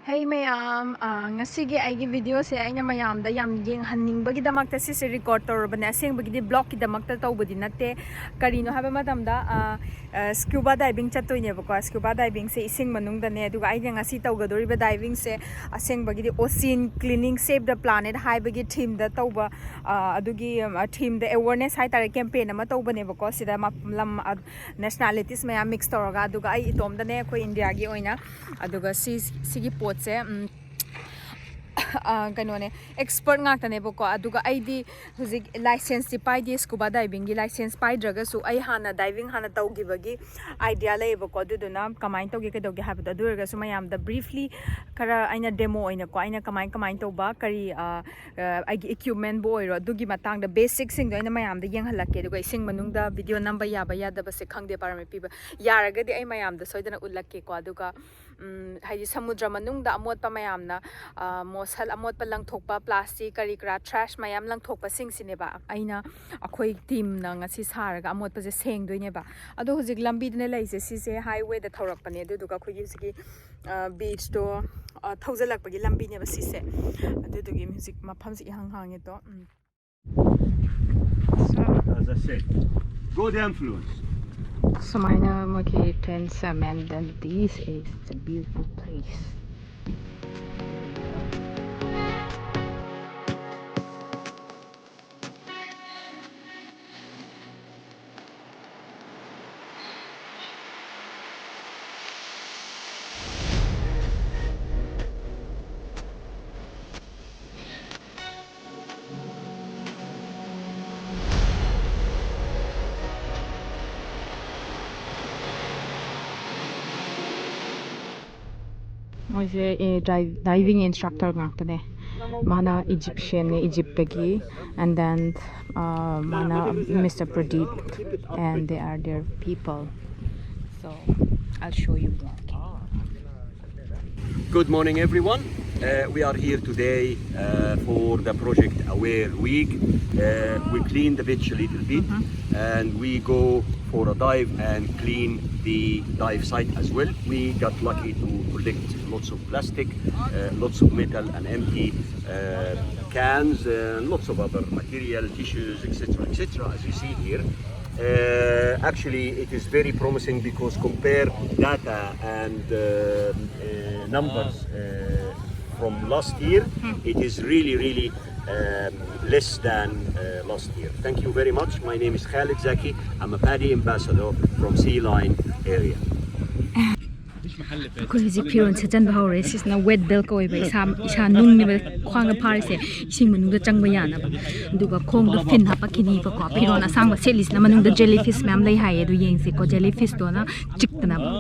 Hey mayam, ngasigi aigi video se aina mayam da yam yenghanningbagi damakta si se record torobane asengbagi blog ki damakta tawbudi natte karino haba madamda scuba diving chatoine bako scuba diving se ising manungda ne aduga aina ngasi tawgadoriba diving se asengbagi ocean cleaning save the planet haibagi team da tawba adugi team da awareness hai tare campaign ama tawbane bako sida lam nationalities mayam mix toraga aduga ai itom da ne ko India gi oina aduga sigi se kanone expert ngakta ne boko aduga aidi huzik license ti pai di scuba diving gi license pai draga su ai hana diving hana tawgi bagi idea lay boko aduduna kamai tawgi ke dogi habda durga su mayam da briefly kara aina demo oina ko aina kamai tawba kari agi equipment bo oiro dugi matang da basic sing do aina mayam da yeng halake duga ising manung da video number yaba yada ba se khangde parame piba yaraga di ai mayam da soidana ullakke ko aduga hai samudra manung da amot pa mayam na mosal amot pa lang thokpa plastic kari kra trash mayam lang thokpa sing sine ba aina akhoi team na ngasi saraga amot pa je seng doine ba ado hujik lambi dine laise si se highway da thorak pane adu duga khoi gi beach to thaujalak pa gi lambi ne ba si se adu dugi music mafam si hang hang to so as I said, go the influence. So mine okay tents and then this is a beautiful place. Diving instructor ngakta mana Egyptian Egypt bagi and then mana Mr. Pradeep and they are their people, so I'll show you more. Good morning everyone. We are here today for the Project Aware Week. We clean the beach a little bit and we go for a dive and clean the dive site as well. We got lucky to collect lots of plastic, lots of metal and empty cans, lots of other material, tissues, etc. as you see here. Actually it is very promising because compare data and numbers from last year, it is really less than last year. Thank you very much. My name is Khalid Zaki. I'm a paddy ambassador from Sea Line area. Because appearance is and how is na wet bell ko iba isa nung ni khwang phari se ising manung da changba yana ba duga khong do fin hapa kini ba ko piron asang ba selis na manung da jellyfish mam lai hai du yeng se ko jellyfish do na chikna ba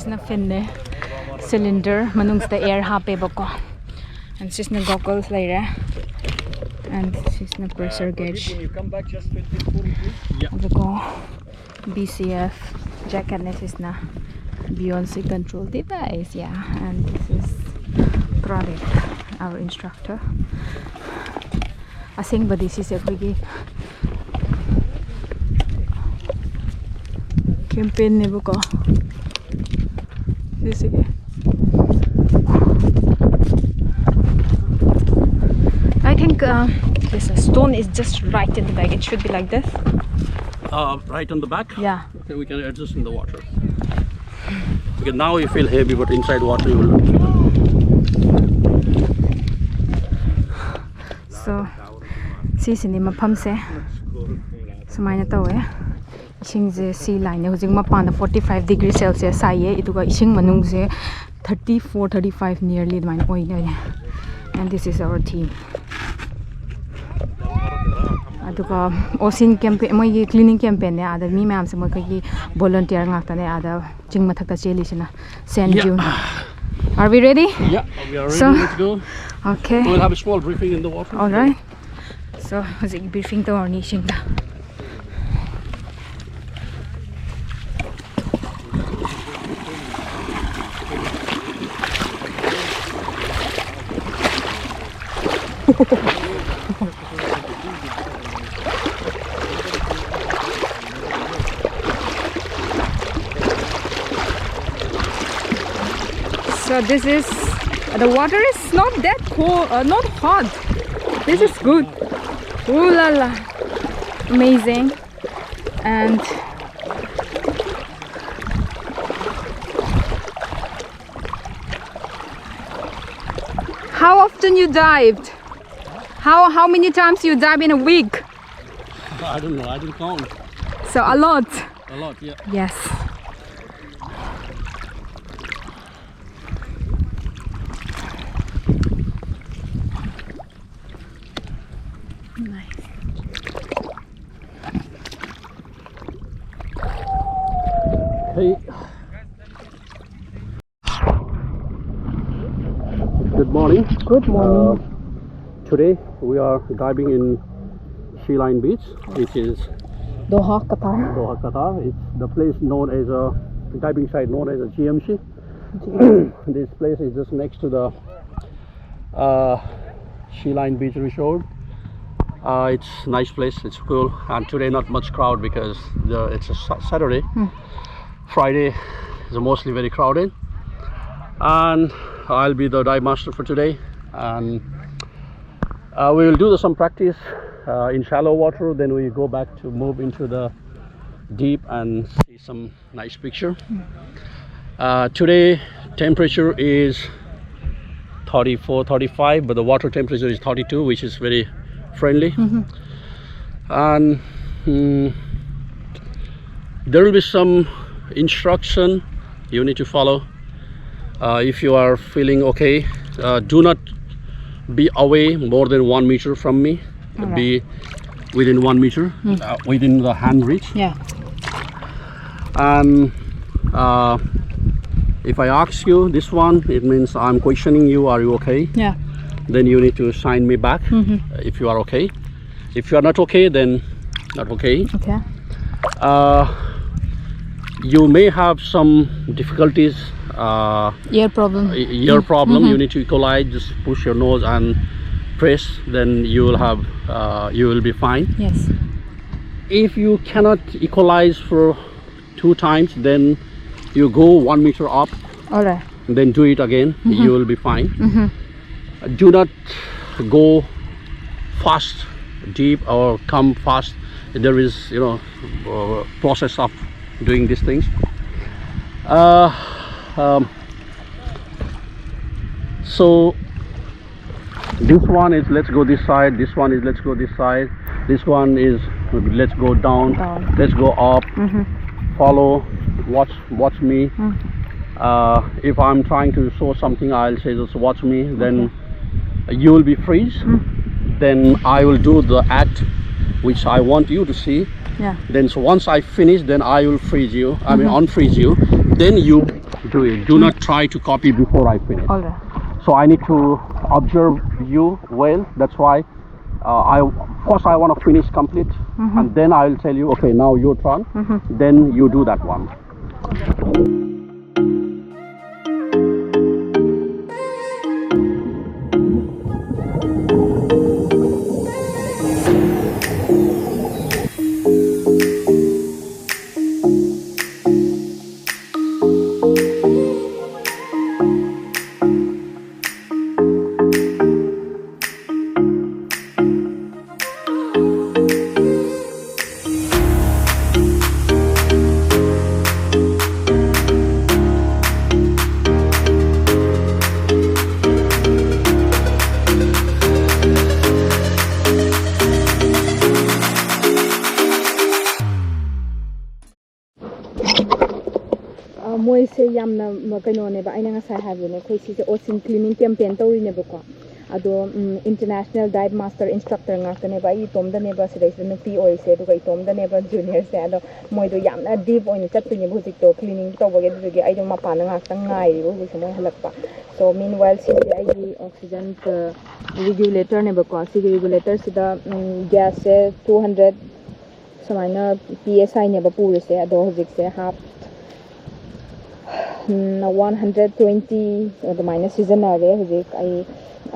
sisna fin ne cylinder manungsta air hape bako. And sisna goggles later. And sisna pressure gauge. When you come back, just 24 Yeah. Bako BCF jacket ne sisna Beyonce control device. Yeah. And this is Pradeep, our instructor. Aphangba this is every campaign ne bako. This again. I think this stone is just right in the back. It should be like this. Right on the back? Yeah. Okay, we can adjust in the water. Because now you feel heavy, but inside water you will. So, sisini mapam se. Sumaya tawe. Ising je sea line ne hujing mapanda 45 degrees Celsius saye ituga ising manung je 34 35 nearly mine oine. And this is our team. Aduga ocean campaign moi cleaning campaign ne ada mi ma'am se moi kai volunteer ngakta ne ada jing mathakta cheli sina sand dune. Are we ready? Yeah, we are ready. So, let's go. Okay. We'll have a small briefing in the water. All right. So, hujing briefing to or ni sing da. So this is the water is not that cold, not hot. This is good. Ooh la la, amazing. And how often you dived? How many times you dive in a week? I don't know, I didn't count. So a lot. A lot, yeah. Yes. Nice. Hey. Good morning. Good morning. Today we are diving in Sea Line Beach, which is Doha, Qatar. Doha, Qatar. It's the place known as a diving site known as a GMC. This place is just next to the Sea Line Beach Resort. It's a nice place, it's cool, and today not much crowd because it's a Saturday. Friday is mostly very crowded, and I'll be the dive master for today, and we will do some practice in shallow water, then we go back to move into the deep and see some nice picture. Today temperature is 34-35, but the water temperature is 32, which is very friendly. And there will be some instruction you need to follow. If you are feeling okay, do not be away more than 1 meter from me. Right. Be within 1 meter, within the hand reach. Yeah. And if I ask you this one, it means I'm questioning you, are you okay? Yeah. Then you need to sign me back if you are okay. If you are not okay, then not okay. Okay. You may have some difficulties, Ear problem. ear problem. You need to equalize, just push your nose and press, then you will have you will be fine. Yes. If you cannot equalize for 2 times, then you go 1 meter up, All right. then do it again. You will be fine. Do not go fast deep or come fast. There is, you know, process of doing these things. So this one is let's go this side, this one is let's go this side, this one is let's go down, let's go up, follow, watch me. If I'm trying to show something, I'll say just watch me, then you will be freeze, then I will do the act which I want you to see. Yeah. Then so once I finish, then I will freeze you, I mean unfreeze you, then you do it. Do not try to copy before I finish. All right. So I need to observe you well. That's why I want to finish complete, and then I will tell you, okay, now your turn. Then you do that one. Moise yamna kano ne ba aina nga sai have ne khoi si ocean cleaning campaign tawri ne ba ko ado international dive master instructor nga ne ba I tom da ne ba sidai nu pi oi se du kai tom da ne ba junior se ado moi do yamna deep oin chat ne bu tik to cleaning to ba ge du ge ai do ma pa na nga tang ngai ri bu se moi halak pa so meanwhile si ai di oxygen regulator ne ba ko si regulator sida gas se 200 samaina psi ne ba pure se ado hojik se half 120 adumina season are hojik ai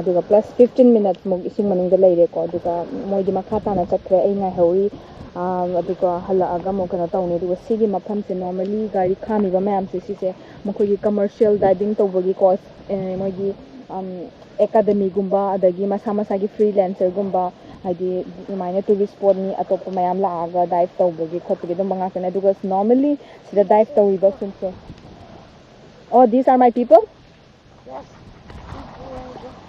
aduga plus 15 minutes mo ising manung da leire ko aduga moi di makha ta na chakre ai ngai hori aduga hala aga mo kana tawne aduga sigi mafam se normally gari khami ba mayam se si se mokoi commercial diving tawbagi ko moi di academy gumba adagi masa masa gi freelancer gumba hadi maina tourist spot ni atop mayam la aga dive tawbagi khotgi dum banga kana aduga normally sida dive tawi ba sunse. Oh, these are my people? Yes.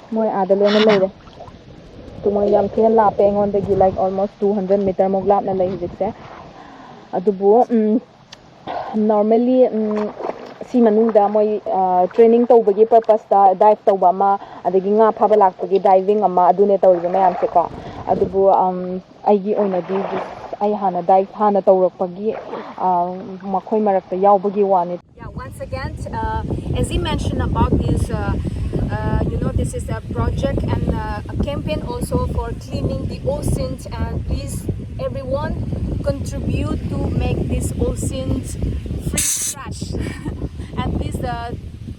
Moi adalo na lay. To moi yam thian la pe ngon de gi like almost 200 meter mog lap na lay hijik se. Adubu normally si manung da moi training tawbagi purpose da dive tawba ma adagi nga phaba lakpagi diving ama adune tawriba mayam se ko adubu aigi oina di ai hana dive hana tawrakpagi makhoi marakta yawbagi wani. Yeah, once again, as he mentioned about this, this is a project and a campaign also for cleaning the oceans, and please everyone contribute to make these oceans free trash and please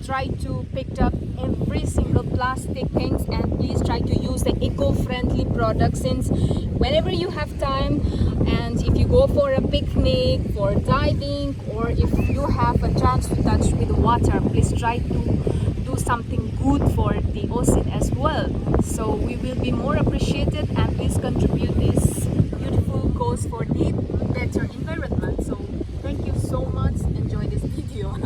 try to pick up every single plastic things, and please try to use the eco-friendly products since whenever you have time, and if you go for a picnic, for diving, or if you have a chance to touch with the water, please try to do something good for the ocean as well. So we will be more appreciated, and please contribute this beautiful cause for the better environment. So thank you so much. Enjoy this video.